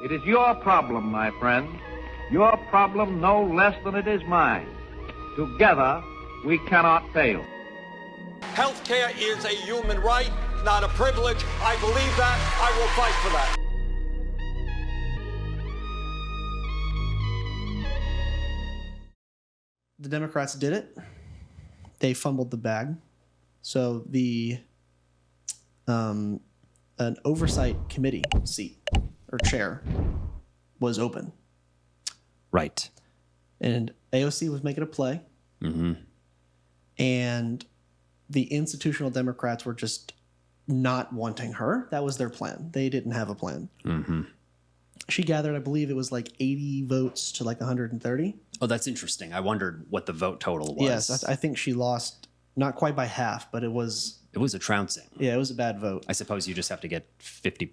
It is your problem, my friend. Your problem no less than it is mine. Together, we cannot fail. Healthcare is a human right, not a privilege. I believe that. I will fight for that. The Democrats did it. They fumbled the bag. So an oversight committee seat or chair was open. Right. And AOC was making a play. Mm-hmm. And the institutional Democrats were just not wanting her. That was their plan. They didn't have a plan. Mm-hmm. She gathered, I believe it was like 80 votes to like 130. Oh, that's interesting. I wondered what the vote total was. Yes, I think she lost not quite by half, but it was... It was a trouncing. Yeah, it was a bad vote. I suppose you just have to get 51%.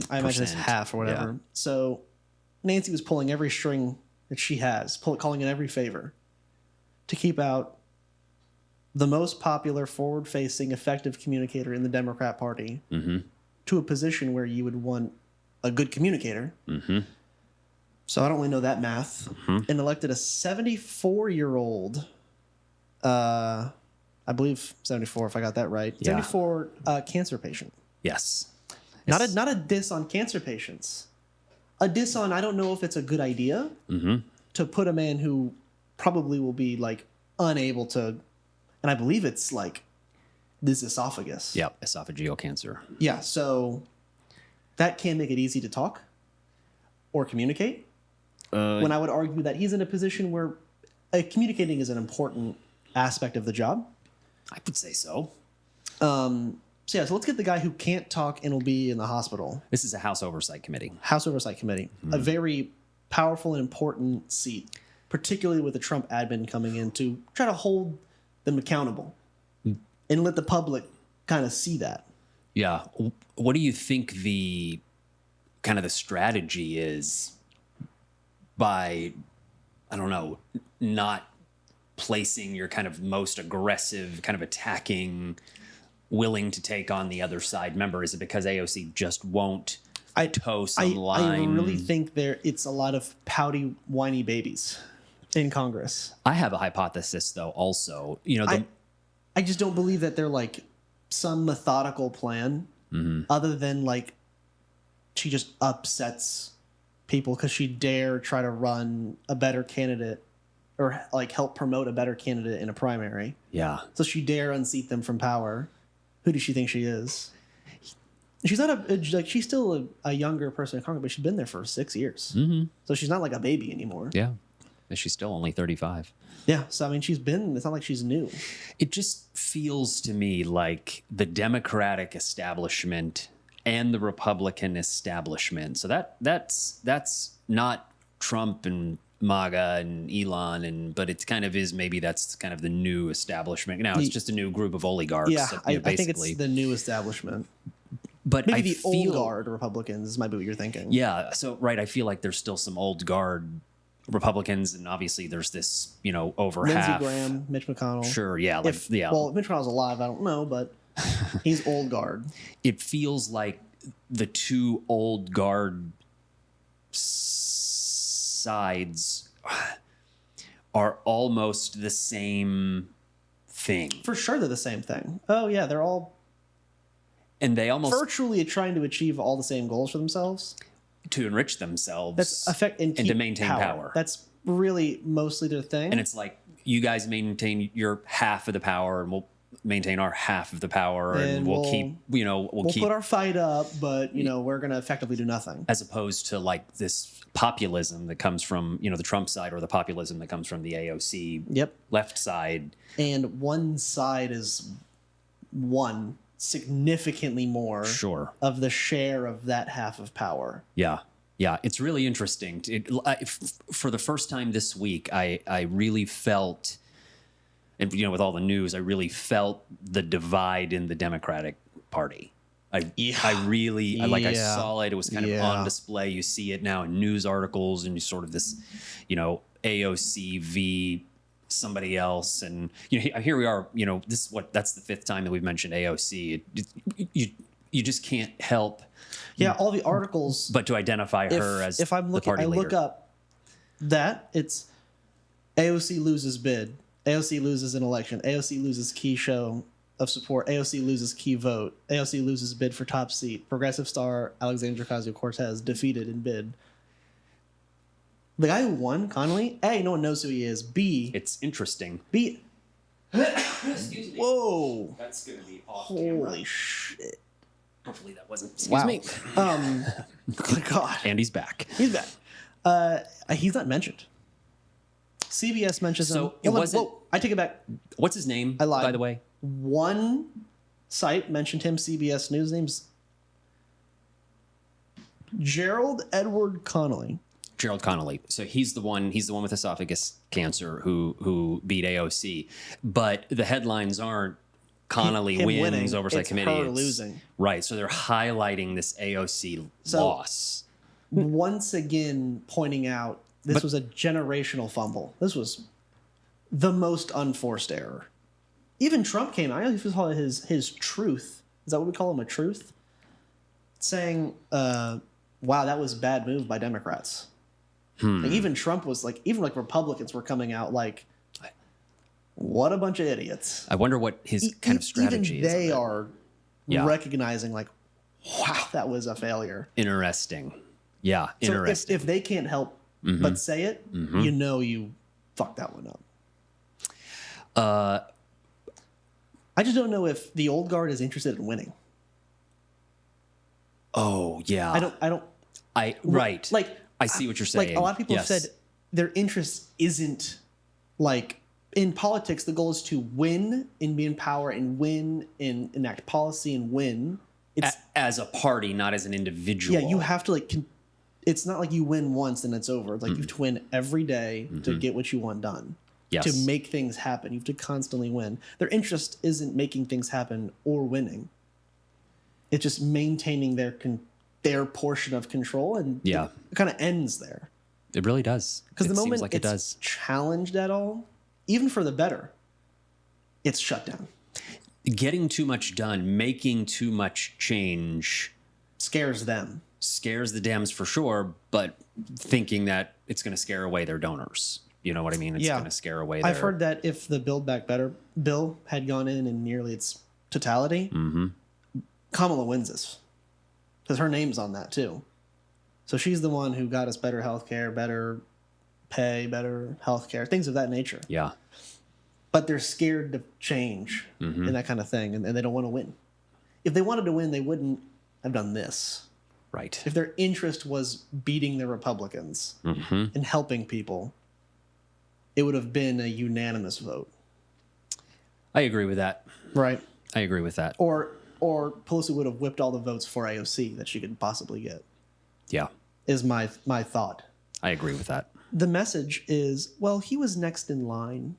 I imagine it's half or whatever. Yeah. So Nancy was pulling every string that she has, calling in every favor to keep out the most popular, forward-facing, effective communicator in the Democrat Party to a position where you would want a good communicator. Mm-hmm. So I don't really know that math. And elected a 74-year-old, I believe 74 if I got that right, 74 cancer patient. Yes. Not a diss on cancer patients. A diss on, I don't know if it's a good idea to put a man who probably will be like unable to, and I believe it's like this esophagus. Yep, esophageal cancer. Yeah, so that can make it easy to talk or communicate. When I would argue that he's in a position where communicating is an important aspect of the job. I would say so. So let's get the guy who can't talk and will be in the hospital. This is a House Oversight Committee. House Oversight Committee. A very powerful and important seat, particularly with the Trump admin coming in to try to hold them accountable and let the public kind of see that. Yeah. What do you think the kind of the strategy is by, I don't know, not placing your kind of most aggressive, kind of attacking, willing to take on the other side member? Is it because AOC just won't toe some line? I really think it's a lot of pouty, whiny babies in Congress. I have a hypothesis, though, also. I just don't believe that they're like some methodical plan other than like she just upsets people because she dare try to run a better candidate or like help promote a better candidate in a primary. Yeah. So she dare unseat them from power. Who does she think she is? She's not she's still a younger person in Congress, but she's been there for 6 years. So she's not like a baby anymore. Yeah. She's still only 35. Yeah. So, I mean, it's not like she's new. It just feels to me like the Democratic establishment and the Republican establishment. So that's not Trump and MAGA and Elon, but it kind of is, maybe that's kind of the new establishment. Now it's just a new group of oligarchs. Yeah, I think it's the new establishment. But maybe old guard Republicans might be what you're thinking. Yeah, so right, I feel like there's still some old guard Republicans, and obviously there's this, over Lindsey half. Graham, Mitch McConnell. Sure, yeah. Well, if Mitch McConnell's alive, I don't know, but he's old guard. It feels like the two old guard sides are almost the same thing. For sure they're the same thing. Oh, yeah, they're all... And they almost... virtually trying to achieve all the same goals for themselves. To enrich themselves. And to maintain power. That's really mostly their thing. And it's like, you guys maintain your half of the power, and we'll maintain our half of the power, and we'll keep, we'll keep... put our fight up, but, we're going to effectively do nothing. As opposed to, like, this populism that comes from, the Trump side, or the populism that comes from the AOC left side. And one side is significantly more of the share of that half of power. Yeah. Yeah, it's really interesting. For the first time this week, I really felt, and with all the news, I really felt the divide in the Democratic Party. I saw it. It was kind of on display. You see it now in news articles, and sort of this, AOC v somebody else, and here we are. That's the fifth time that we've mentioned AOC. You just can't help Yeah, all the articles. But to identify her as if I'm the looking, party I leader. look up that it's AOC loses bid, AOC loses an election, AOC loses key show of support, AOC loses key vote, AOC loses bid for top seat, progressive star Alexandria Ocasio-Cortez defeated in bid. The guy who won, Connelly, A, no one knows who he is. B, It's interesting. B, Excuse me. whoa, That's going to be off camera. holy shit. Hopefully that wasn't. Excuse Wow. me. Good God. And he's back. He's back. He's not mentioned. CBS mentions So him. it Hold on, wasn't- whoa, I take it back. What's his name, I lied. by the way? One site mentioned him, CBS News. Name's Gerald Edward Connelly. Gerald Connelly. So he's the one with esophagus cancer who beat AOC. But the headlines aren't Connelly Him wins winning, oversight it's committee. her It's- losing. Right. So they're highlighting this AOC So- loss. Once again pointing out this was a generational fumble. This was the most unforced error. Even Trump came out. I think he called it his truth. Is that what we call him, a truth? Saying, wow, that was a bad move by Democrats. Like, even Trump was like, even like Republicans were coming out like, what a bunch of idiots. I wonder what his kind of strategy even is. they on it. are Yeah. recognizing like, wow, that was a failure. Interesting. Yeah, So interesting. if they can't help but say it, you know you fucked that one up. I just don't know if the old guard is interested in winning. Oh yeah. Right. Like, I see what you're saying. Like, a lot of people Yes. have said their interest isn't like in politics. The goal is to win and be in power and win and enact policy and win. It's as a party, not as an individual. yeah. You have to like. It's not like you win once and it's over. Like you have to win every day to get what you want done. Yes. To make things happen, you have to constantly win. Their interest isn't making things happen or winning. It's just maintaining their portion of control, and Yeah. it kind of ends there. It really does. Because the It seems moment like it it's does. challenged at all, even for the better, it's shut down. Getting too much done, making too much change Scares them. scares the Dems for sure, but thinking that it's going to scare away their donors. You know what I mean? It's going to scare away their... I've heard that if the Build Back Better bill had gone in nearly its totality, Kamala wins this. Because her name's on that too. So she's the one who got us better health care, better pay, better health care, things of that nature. Yeah. But they're scared to change and that kind of thing, and they don't want to win. If they wanted to win, they wouldn't have done this. Right. If their interest was beating the Republicans and helping people, it would have been a unanimous vote. I agree with that. Right. I agree with that. Or Pelosi would have whipped all the votes for AOC that she could possibly get, Yeah. is my thought. I agree with that. The message is, well, he was next in line.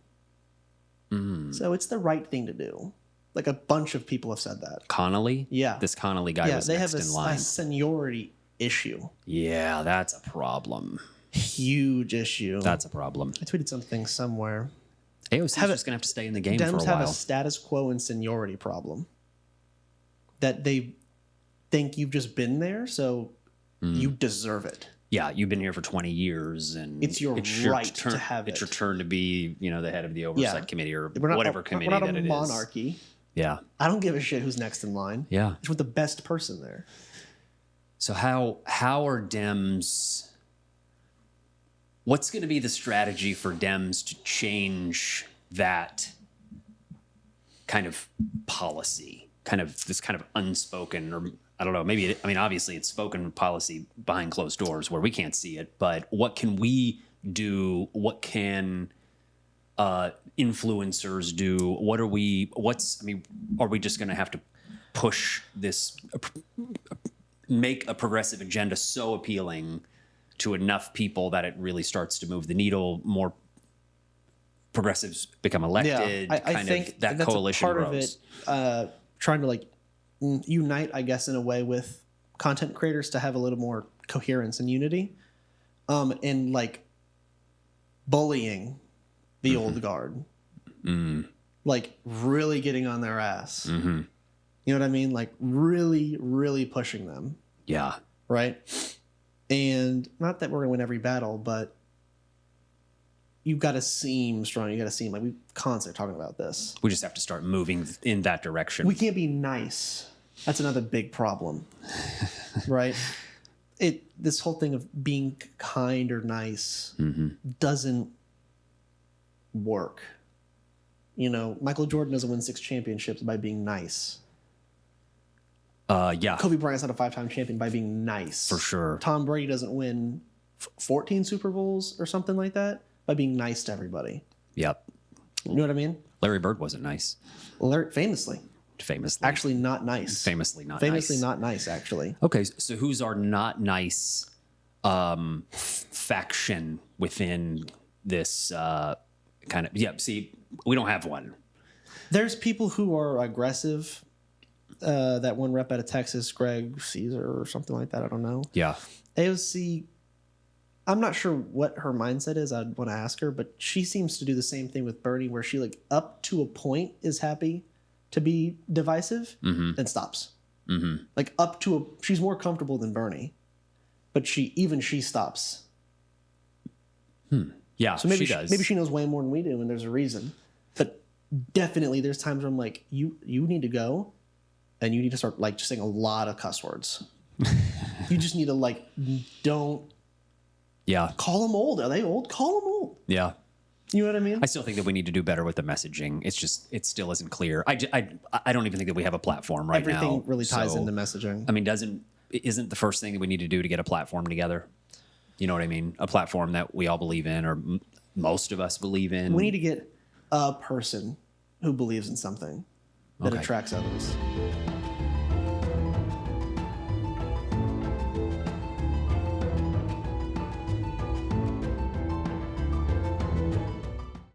So it's the right thing to do. Like a bunch of people have said that. Connelly? Yeah. This Connelly guy was they next have in line. a seniority issue. Yeah, that's a problem. Huge issue. That's a problem. I tweeted something somewhere. AOC is just going to have to stay in the game for a Dems have a while. status quo and seniority problem. That they think you've just been there, so you deserve it. Yeah, you've been here for 20 years, and It's your right to have It's it. your turn to be, the head of the oversight committee or We're not, whatever committee we're not that a it is. monarchy. Yeah, I don't give a shit who's next in line. yeah. It's with the best person there. So how are Dems? What's going to be the strategy for Dems to change that kind of policy, this kind of unspoken, or I don't know, maybe, obviously it's spoken policy behind closed doors where we can't see it, but what can we do? What can influencers do? Are we just going to have to push this, make a progressive agenda so appealing to enough people that it really starts to move the needle, more progressives become elected, I think that that's coalition a part grows. of it, trying to unite, I guess, in a way with content creators to have a little more coherence and unity, and bullying the old guard, really getting on their ass. You know what I mean? Really, really pushing them. Yeah. Right? And not that we're going to win every battle, but you've got to seem strong. You got to seem like we constantly talking about this. We just have to start moving in that direction. We can't be nice. That's another big problem, right? This whole thing of being kind or nice doesn't work. You know, Michael Jordan doesn't win 6 championships by being nice. Yeah. Kobe Bryant's not a 5-time champion by being nice. For sure. Tom Brady doesn't win 14 Super Bowls or something like that by being nice to everybody. Yep. You know what I mean? Larry Bird wasn't nice. Famously. Actually not nice. Famously not nice, actually. Okay, so who's our not nice faction within this kind of... Yeah, see, we don't have one. There's people who are aggressive. That one rep out of Texas, Greg Caesar or something like that. I don't know. Yeah. AOC, I'm not sure what her mindset is. I'd want to ask her, but she seems to do the same thing with Bernie, where she, like, up to a point is happy to be divisive, then stops. Like, she's more comfortable than Bernie, but she stops. Yeah, so maybe she does. Maybe she knows way more than we do, and there's a reason. But definitely, there's times where I'm like, you need to go. And you need to start, like, just saying a lot of cuss words. You just need to, like, don't... Yeah. Call them old. Are they old? Call them old. Yeah. You know what I mean? I still think that we need to do better with the messaging. It's just, it still isn't clear. I don't even think that we have a platform right now. Everything really ties into messaging. I mean, isn't the first thing that we need to do to get a platform together? You know what I mean? A platform that we all believe in, or most of us believe in. We need to get a person who believes in something that attracts others.